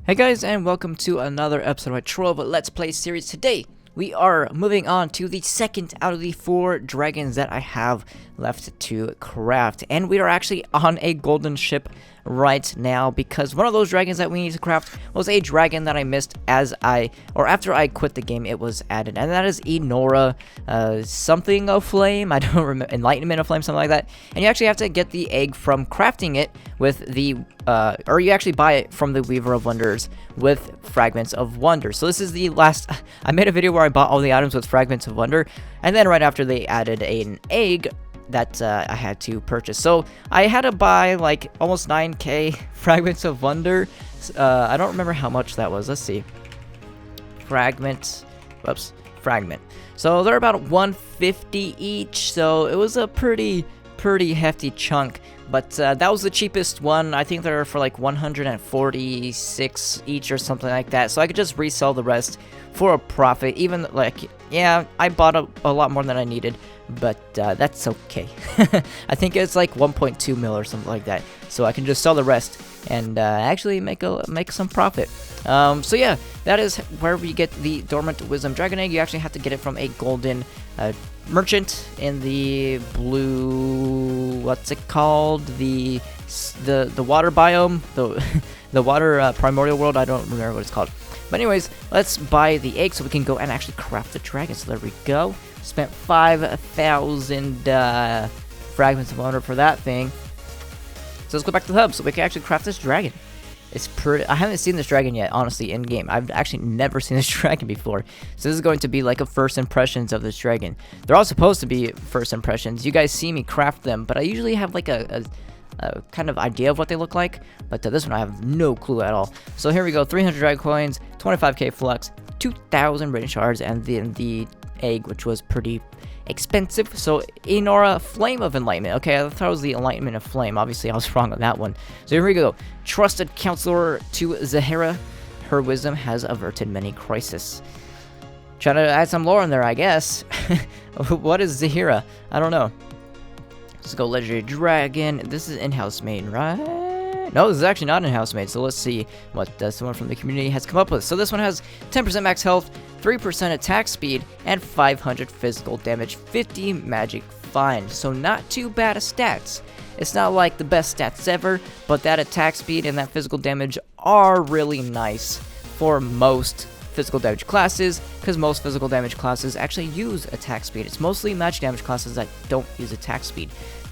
Hey guys, and welcome to another episode of my Trove Let's Play series. Today, we are moving on to the second out of the 4 dragons that I have left to craft. And we are actually on a golden ship right now because one of those dragons that we need to craft was a dragon that I missed after I quit the game. It was added, and that is Inora, something of flame. I don't remember, Enlightenment of flame, something like that. And you actually have to get the egg from crafting it with the or you actually buy it from the Weaver of Wonders with Fragments of Wonder. So this is the last. I made a video where I bought all the items with Fragments of Wonder, and then right after they added an egg that I had to purchase. So I had to buy like almost 9k Fragments of Wonder. I don't remember how much that was. Let's see. Fragment. So they're about 150 each. So it was a pretty hefty chunk. But that was the cheapest one. I think they're for like 146 each or something like that. So I could just resell the rest for a profit. Even like, yeah, I bought a lot more than I needed, but that's okay. I think it's like 1.2 mil or something like that. So I can just sell the rest and actually make some profit. So yeah, that is where we get the Dormant Wisdom Dragon Egg. You actually have to get it from a golden merchant in the blue, what's it called, the water biome, the water primordial world. I don't remember what it's called, but anyways, let's buy the egg so we can go and actually craft the dragon. So there we go. Spent 5,000 fragments of honor for that thing. So let's go back to the hub so we can actually craft this dragon. It's pretty. I haven't seen this dragon yet, honestly, in game. I've actually never seen this dragon before. So this is going to be like a first impressions of this dragon. They're all supposed to be first impressions. You guys see me craft them, but I usually have like a kind of idea of what they look like. But this one I have no clue at all. So here we go. 300 dragon coins, 25k flux, 2,000 radiant shards, and then the egg, which was pretty expensive. So Inora, Flame of Enlightenment. Okay, I thought it was the Enlightenment of Flame. Obviously, I was wrong on that one. So here we go. Trusted counselor to Zahira. Her wisdom has averted many crises. Trying to add some lore in there, I guess. What is Zahira? I don't know. Let's go legendary dragon. This is in-house made, right? No, this is actually not in-house made. So let's see what someone from the community has come up with. So this one has 10% max health, 3% attack speed, and 500 physical damage, 50 magic find. So not too bad of stats. It's not like the best stats ever, but that attack speed and that physical damage are really nice for most physical damage classes, because most physical damage classes actually use attack speed. It's mostly magic damage classes that don't use attack speed.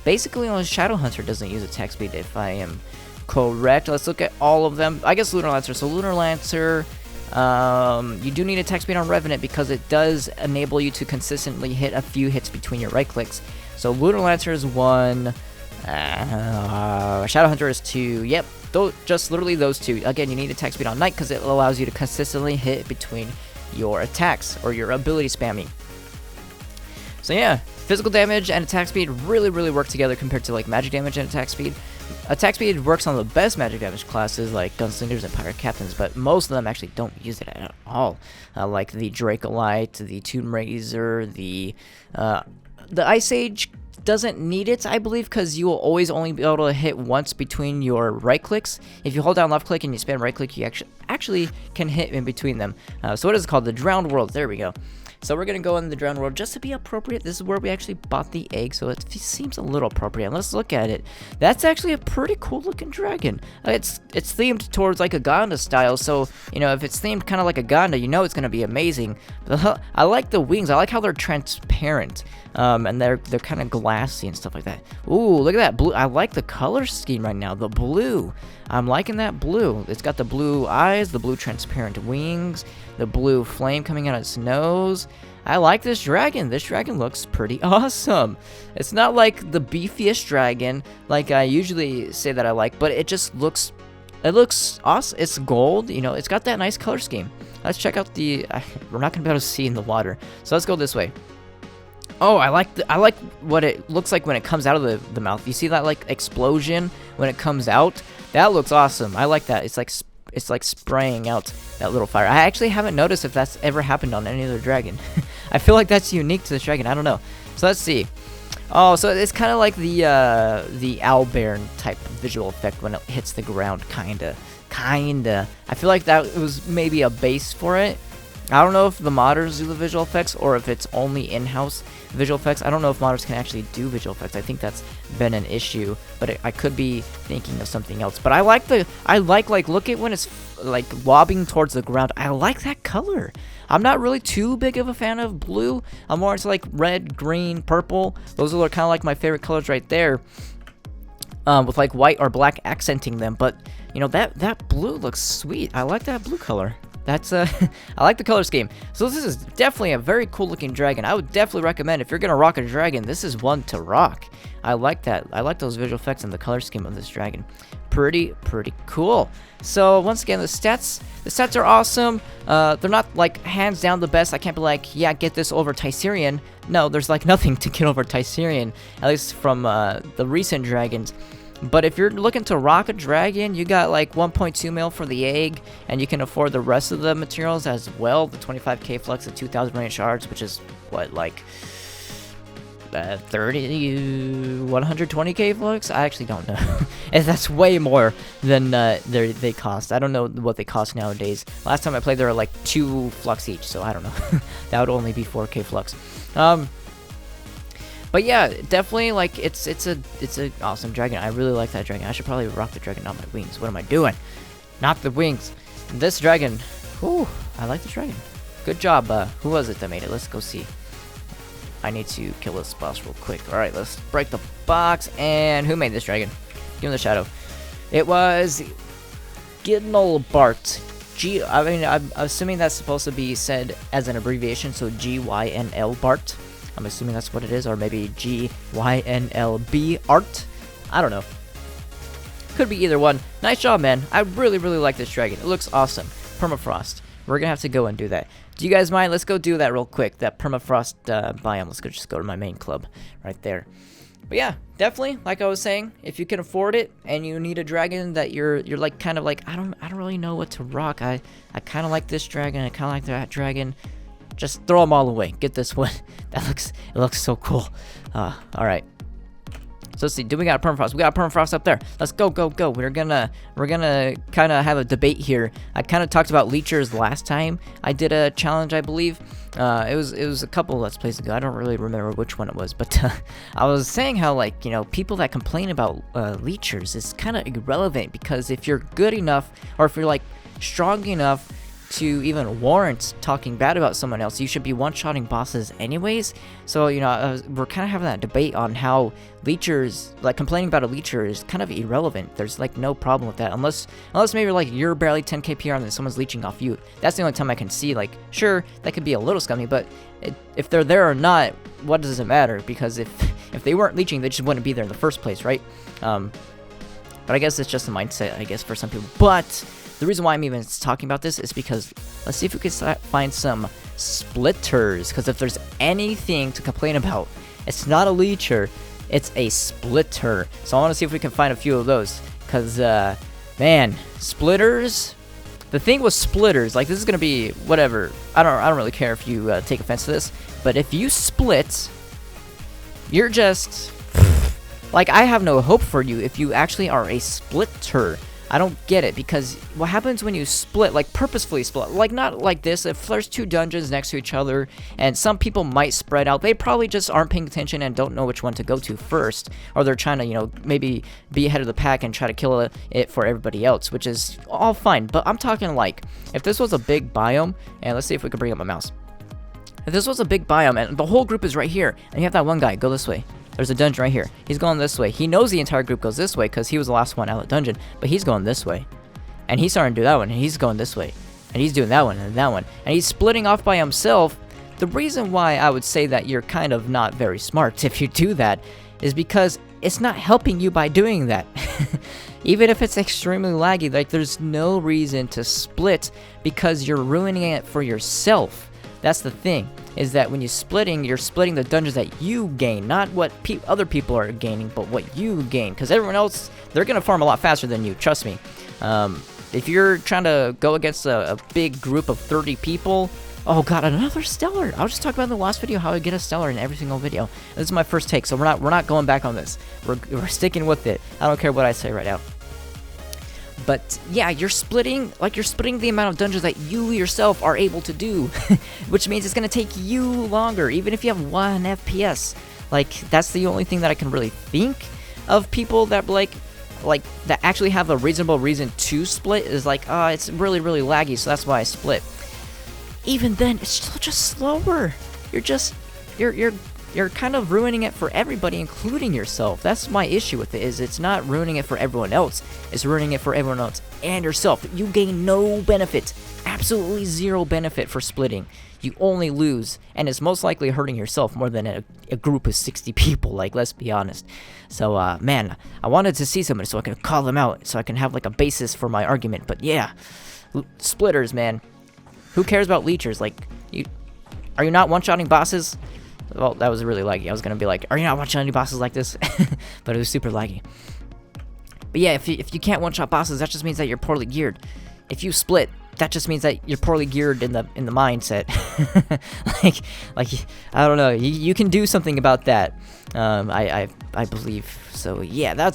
Basically, only Shadow Hunter doesn't use attack speed, if I am correct. Let's look at all of them. I guess Lunar Lancer. So Lunar Lancer, you do need attack speed on Revenant because it does enable you to consistently hit a few hits between your right clicks. So Lunar Lancer is 1. Shadow Hunter is 2. Yep, just literally those 2. Again, you need attack speed on Knight because it allows you to consistently hit between your attacks or your ability spamming. So yeah, physical damage and attack speed really work together compared to like magic damage and attack speed. Attack speed works on the best magic damage classes like Gunslingers and Pirate Captains, but most of them actually don't use it at all. Like the Dracolite, the Tomb Raiser, the Ice Age doesn't need it, I believe, because you will always only be able to hit once between your right clicks. If you hold down left click and you spam right click, you actually can hit in between them. So what is it called? The Drowned World. There we go. So we're going to go in the Drowned World just to be appropriate. This is where we actually bought the egg, so it seems a little appropriate. Let's look at it. That's actually a pretty cool looking dragon. It's themed towards like a Gonda style, so, you know, if it's themed kind of like a Gonda, you know it's going to be amazing. But I like the wings. I like how they're transparent, and they're kind of glassy and stuff like that. Ooh, look at that blue. I like the color scheme right now. The blue. I'm liking that blue. It's got the blue eyes, the blue transparent wings, the blue flame coming out of its nose. I like this dragon. This dragon looks pretty awesome. It's not like the beefiest dragon like I usually say that I like, but it just looks, it looks awesome. It's gold, you know, it's got that nice color scheme. Let's check out the, we're not gonna be able to see in the water, so let's go this way. Oh, I like what it looks like when it comes out of the mouth. You see that like explosion when it comes out? That looks awesome. I like that. It's like spraying out that little fire. I actually haven't noticed if that's ever happened on any other dragon. I feel like that's unique to this dragon. I don't know. So let's see. Oh, so it's kind of like the Owlbear type visual effect when it hits the ground, kinda. kinda. I feel like that was maybe a base for it. I don't know if the modders do the visual effects or if it's only in-house visual effects. I don't know if modders can actually do visual effects. I think that's been an issue, but I could be thinking of something else. But I like look at when it's like wobbling towards the ground. I like that color. I'm not really too big of a fan of blue. I'm more into like red, green, purple. Those are kind of like my favorite colors right there. With like white or black accenting them. But you know, that blue looks sweet. I like that blue color. That's I like the color scheme. So this is definitely a very cool looking dragon. I would definitely recommend, if you're gonna rock a dragon, this is one to rock. I like that. I like those visual effects and the color scheme of this dragon. Pretty cool. So once again, the stats are awesome. They're not like hands down the best. I can't be like, yeah, get this over Tyserian. No, there's like nothing to get over Tyserian, at least from the recent dragons. But if you're looking to rock a dragon, you got like 1.2 mil for the egg, and you can afford the rest of the materials as well. The 25k flux, the 2000 range shards, which is what, like 120k flux? I actually don't know. And that's way more than they cost. I don't know what they cost nowadays. Last time I played, they were like 2 flux each, so I don't know. That would only be 4k flux. But yeah, definitely, like, it's an awesome dragon. I really like that dragon. I should probably rock the dragon, not my wings. What am I doing? Not the wings. This dragon. Whew, I like this dragon. Good job. Who was it that made it? Let's go see. I need to kill this boss real quick. Alright, let's break the box. And who made this dragon? Give him the shadow. It was Gynlbart. I'm assuming that's supposed to be said as an abbreviation, so Gynl Bart. I'm assuming that's what it is, or maybe Gynlb Art. I don't know. Could be either one. Nice job, man. I really like this dragon. It looks awesome. Permafrost. We're gonna have to go and do that. Do you guys mind? Let's go do that real quick. That permafrost biome. Let's just go to my main club right there. But yeah, definitely, like I was saying, if you can afford it and you need a dragon that you're like kind of like, I don't really know what to rock. I kind of like this dragon. I kind of like that dragon. Just throw them all away. Get this one. It looks so cool. All right. So let's see. Do we got a permafrost? We got a permafrost up there. Let's go. We're gonna kind of have a debate here. I kind of talked about leechers last time I did a challenge, I believe. It was a couple Let's Plays ago. I don't really remember which one it was, but I was saying how, like, you know, people that complain about leechers is kind of irrelevant, because if you're good enough, or if you're like strong enough to even warrant talking bad about someone else, you should be one-shotting bosses anyways. So, you know, we're kind of having that debate on how leechers, like, complaining about a leecher is kind of irrelevant. There's like no problem with that, unless maybe like you're barely 10k PR and then someone's leeching off you. That's the only time I can see, like, sure, that could be a little scummy, but if they're there or not, what does it matter? Because if they weren't leeching, they just wouldn't be there in the first place, right? But I guess it's just a mindset, I guess, for some people. But the reason why I'm even talking about this is because let's see if we can find some splitters. Because if there's anything to complain about, it's not a leecher, it's a splitter. So I want to see if we can find a few of those. Because, man, splitters. The thing with splitters, like, this is gonna be whatever. I don't really care if you take offense to this, but if you split, you're just like, I have no hope for you if you actually are a splitter. I don't get it, because what happens when you split, like purposefully split, like not like this, if there's 2 dungeons next to each other and some people might spread out, they probably just aren't paying attention and don't know which one to go to first, or they're trying to, you know, maybe be ahead of the pack and try to kill it for everybody else, which is all fine. But I'm talking like, if this was a big biome, and let's see if we can bring up my mouse. If this was a big biome and the whole group is right here, and you have that one guy, go this way. There's a dungeon right here. He's going this way. He knows the entire group goes this way because he was the last one out of the dungeon, but he's going this way. And he's starting to do that one, and he's going this way. And he's doing that one and that one. And he's splitting off by himself. The reason why I would say that you're kind of not very smart if you do that is because it's not helping you by doing that. Even if it's extremely laggy, like, there's no reason to split because you're ruining it for yourself. That's the thing, is that when you're splitting the dungeons that you gain, not what other people are gaining, but what you gain. Because everyone else, they're going to farm a lot faster than you, trust me. If you're trying to go against a big group of 30 people, oh god, another stellar. I was just talking about in the last video how I get a stellar in every single video. This is my first take, so we're not going back on this. We're sticking with it. I don't care what I say right now. But yeah, you're splitting the amount of dungeons that you yourself are able to do, which means it's gonna take you longer, even if you have 1 FPS. Like, that's the only thing that I can really think of people that like that actually have a reasonable reason to split is like, it's really laggy, so that's why I split. Even then, it's still just slower. You're kind of ruining it for everybody, including yourself. That's my issue with it, is it's not ruining it for everyone else. It's ruining it for everyone else and yourself. You gain no benefit, absolutely zero benefit for splitting. You only lose, and it's most likely hurting yourself more than a group of 60 people, like, let's be honest. So, man, I wanted to see somebody so I can call them out, so I can have, like, a basis for my argument. But yeah, splitters, man. Who cares about leechers? Like, are you not one-shotting bosses? Well, that was really laggy. I was gonna be like, are you not one-shotting bosses like this? But it was super laggy. But yeah, if you can't one-shot bosses, that just means that you're poorly geared. If you split, that just means that you're poorly geared in the mindset. like I don't know. You can do something about that. I believe. So yeah, I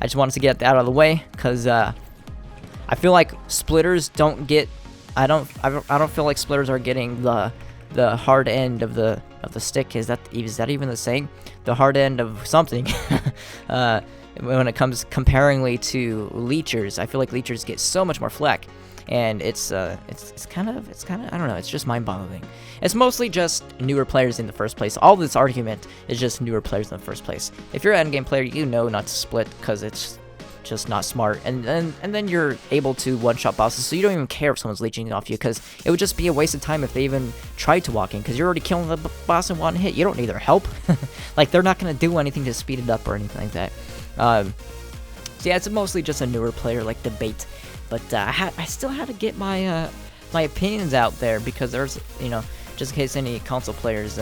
just wanted to get that out of the way, because I feel like splitters don't get. I don't feel like splitters are getting the hard end of the stick. Is that even the saying? The hard end of something. When it comes comparingly to leechers, I feel like leechers get so much more flack, and it's kind of I don't know. It's just mind-boggling. It's mostly just newer players in the first place. All this argument is just newer players in the first place. If you're an endgame player, you know not to split because it's just not smart, and then you're able to one-shot bosses, so you don't even care if someone's leeching off you, because it would just be a waste of time if they even tried to walk in, because you're already killing the boss in one hit. You don't need their help. Like, they're not going to do anything to speed it up or anything like that. So yeah, it's mostly just a newer player like debate, but I still had to get my my opinions out there, because there's, just in case any console players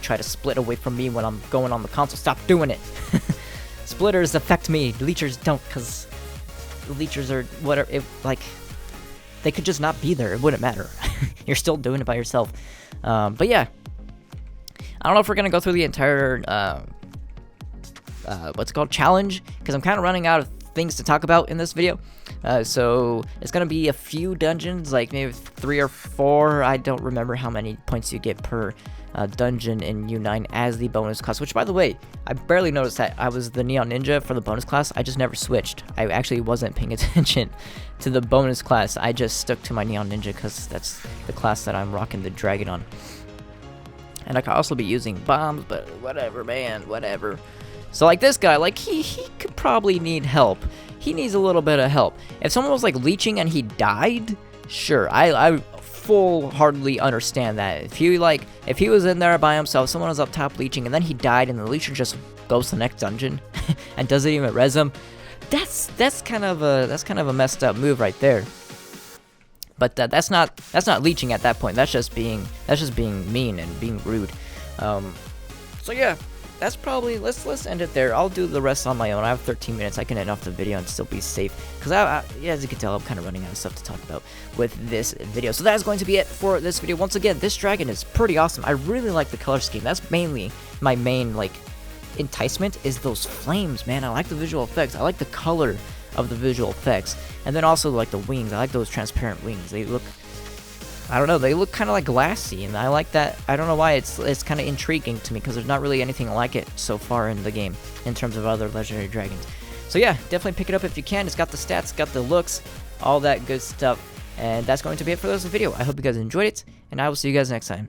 try to split away from me when I'm going on the console. Stop doing it. Splitters affect me. Leechers don't, because leechers are whatever. They could just not be there. It wouldn't matter. You're still doing it by yourself. But yeah, I don't know if we're gonna go through the entire what's it called, challenge, because I'm kind of running out of things to talk about in this video. So it's gonna be a few dungeons, like maybe 3 or 4. I don't remember how many points you get per dungeon in U9 as the bonus class, which, by the way, I barely noticed that I was the Neon Ninja for the bonus class. I just never switched. I actually wasn't paying attention to the bonus class. I just stuck to my Neon Ninja because that's the class that I'm rocking the dragon on. And I could also be using bombs, but whatever, man, whatever. So like this guy, like he could probably need help. He needs a little bit of help. If someone was like leeching and he died, sure, I full-heartedly understand that. If he was in there by himself, someone was up top leeching, and then he died, and the leecher just goes to the next dungeon and doesn't even res him, that's kind of a messed up move right there. But that's not leeching at that point. That's just being mean and being rude. So yeah. That's probably, let's end it there. I'll do the rest on my own. I have 13 minutes. I can end off the video and still be safe, because yeah, as you can tell, I'm kind of running out of stuff to talk about with this video. So that is going to be it for this video. Once again, this dragon is pretty awesome. I really like the color scheme. That's mainly my main enticement, is those flames, man. I like the visual effects. I like the color of the visual effects, and then also like the wings. I like those transparent wings. They look, I don't know, they look kind of like glassy, and I like that. I don't know why, it's kind of intriguing to me, because there's not really anything like it so far in the game in terms of other legendary dragons. So yeah, definitely pick it up if you can. It's got the stats, got the looks, all that good stuff. And that's going to be it for this video. I hope you guys enjoyed it, and I will see you guys next time.